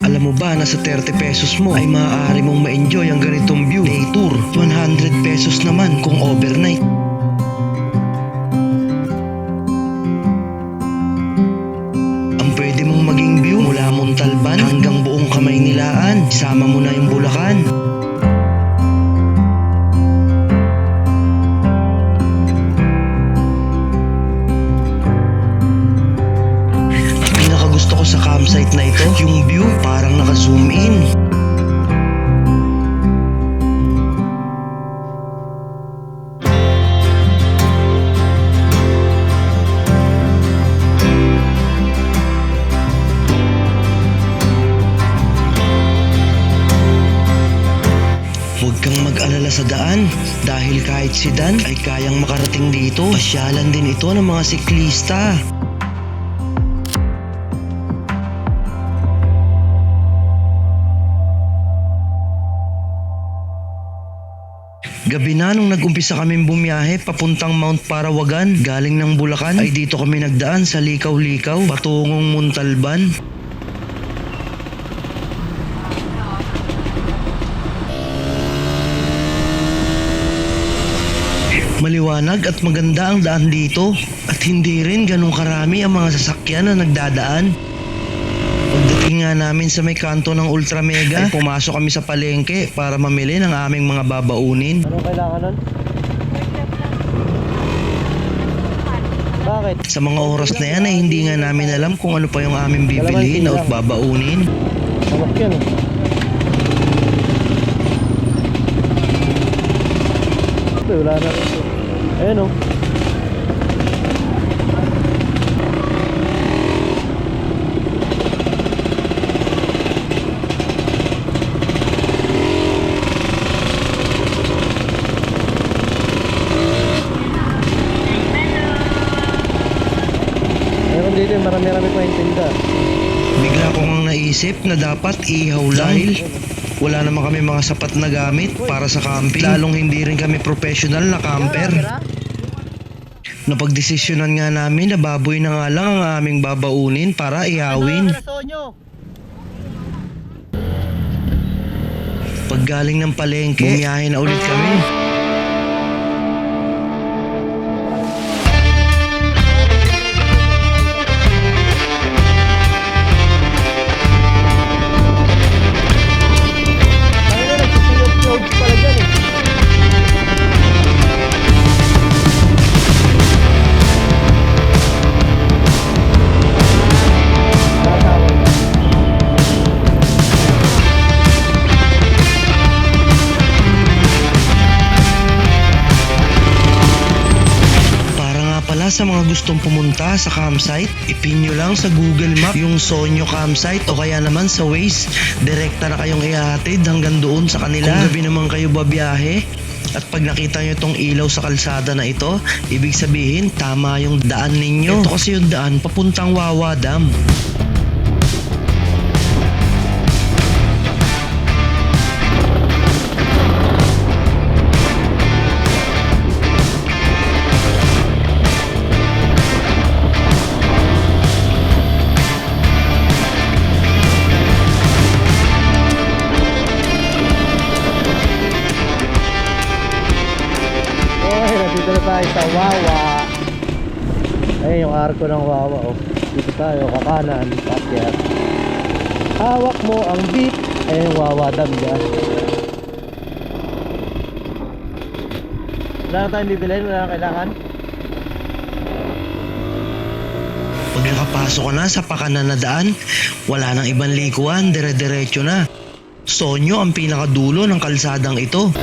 Alam mo ba na sa 30 pesos mo ay maaari mong ma-enjoy ang ganitong view? Day tour, 100 pesos naman kung overnight. Ang pwede mong maging view mula Montalban hanggang buong Kamaynilaan. Isama mo na yung Bulacan. Gusto ko sa campsite na ito, yung view parang naka-zoom in. Huwag kang mag-alala sa daan dahil kahit sedan ay kayang makarating dito. Pasyalan din ito ng mga siklista. Gabi na nung nag-umpisa kaming bumiyahe papuntang Mount Parawagan. Galing ng Bulacan ay dito kami nagdaan sa Likaw-Likaw patungong Montalban. Maliwanag at maganda ang daan dito at hindi rin ganun karami ang mga sasakyan na nagdadaan. Pagdating nga namin sa may kanto ng Ultra Mega, ay pumasok kami sa palengke para mamili ng aming mga babaunin. Anong kailangan nun? Bakit? Sa mga oras na yan ay hindi nga namin alam kung ano pa yung aming bibilihin at babaunin. Malak yan eh. Wala na rin. Ayan o. Dito marami-rami pa yung tinda. Bigla ko ngang naisip na dapat ihaw lang dahil wala naman kami mga sapat na gamit para sa camping. Lalong hindi rin kami professional na camper. Napagdesisyonan nga namin na baboy na nga lang ang aming babaunin para ihawin. Pag galing ng palengke, bumiyahe na ulit kami. Sa mga gustong pumunta sa campsite, ipin nyo lang sa Google Map yung Sonyo Campsite o kaya naman sa Waze. Direkta na kayong ihahatid hanggang doon sa kanila. Kung gabi naman kayo babiyahe at pag nakita nyo itong ilaw sa kalsada na ito, ibig sabihin tama yung daan ninyo. Ito kasi yung daan papuntang Wawa Dam. Dito na tayo sa Wawa. Ayun yung arko ng Wawa oh. Dito tayo, kakanan, pakyat. Hawak mo ang beat. Ayun yung Wawa Dam dyan. Wala na tayong bibilhin, wala na kailangan. Pag nakapasok ka na sa pakanan na daan, wala nang ibang likuan, dire-diretso na. Sonyo ang pinakadulo ng kalsadang ito.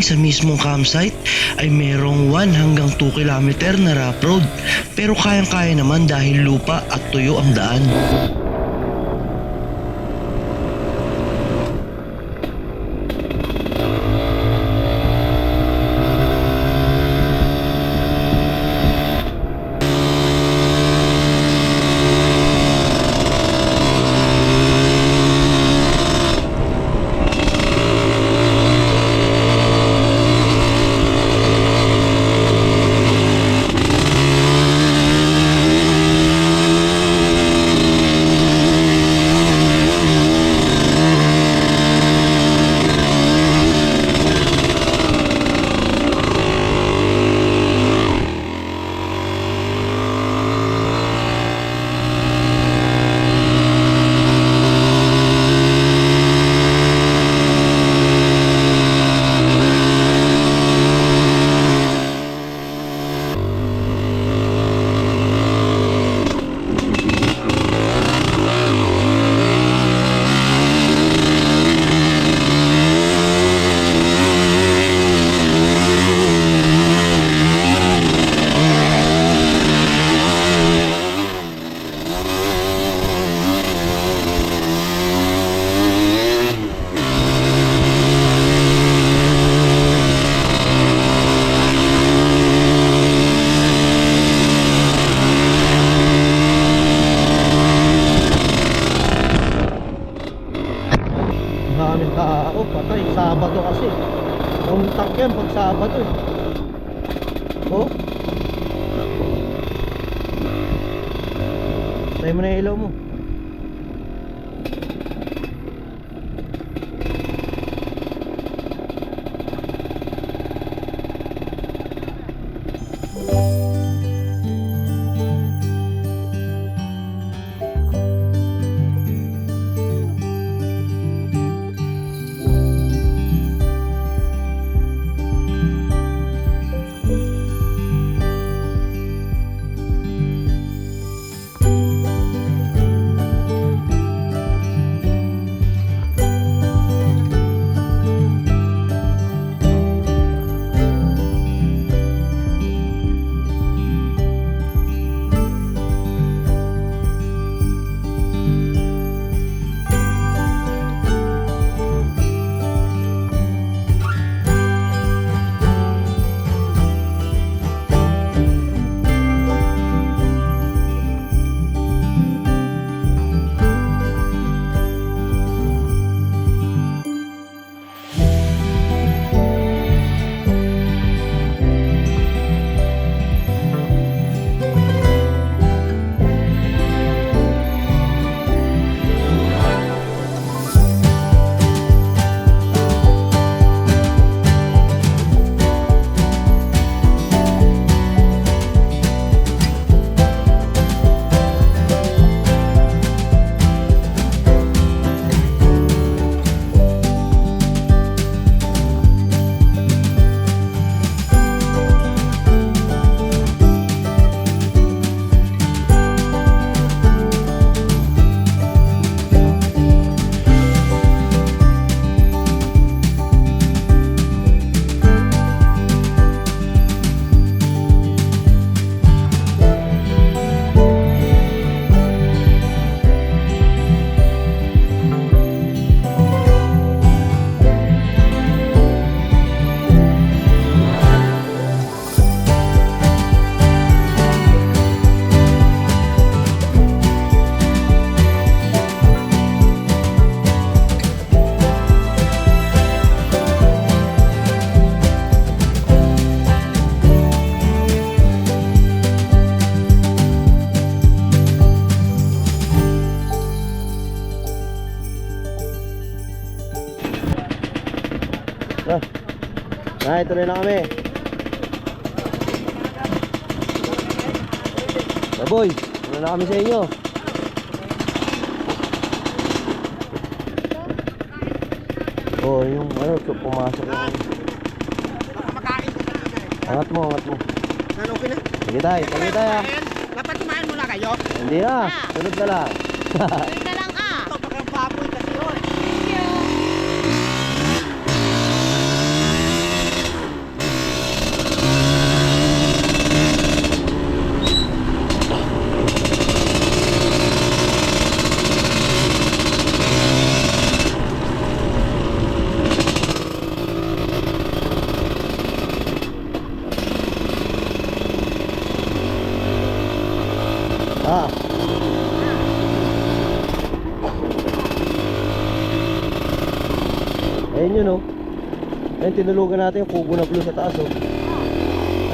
pagdating sa mismong campsite ay merong 1 hanggang 2 kilometer na rough road. Pero kayang-kaya naman dahil lupa at tuyo ang daan. Maraming tao, patay. Sabado kasi. Untak yan pag Sabado eh. Oh. Tayo mo na yung ilaw mo. Ay, tuloy na kami. Baboy, tuloy na kami sa inyo. Oh, yung ano, pumasok yung... Angat mo, angat mo. Ano, okay na? Sige tayo, sige tayo. Dapat kumain muna kayo. Hindi na, sunod na lang. Wait na lang ah. Ito, baka baboy kasi yun. Thank you. Ah. Ayun yun oh. Ayun, tinulugan natin yung kubo na blue sa taas oh.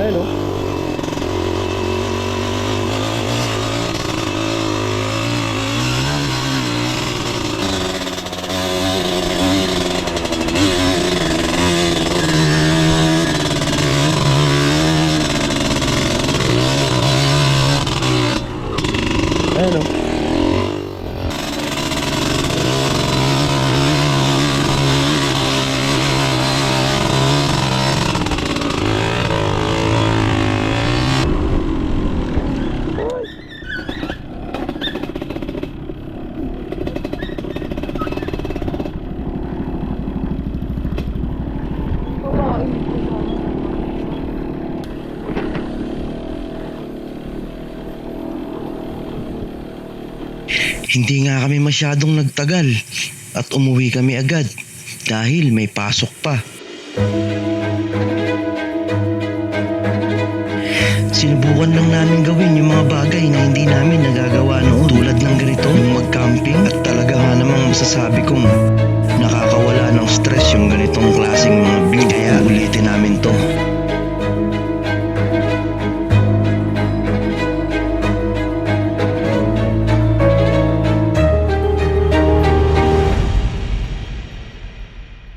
Ayun oh. Ayun oh. Hindi nga kami masyadong nagtagal at umuwi kami agad dahil may pasok pa. Sinubukan lang namin gawin yung mga bagay na hindi namin nagagawa noon, tulad ng ganito, yung mag-camping, at talaga nga namang masasabi kong nakakawala ng stress yung ganitong klaseng mga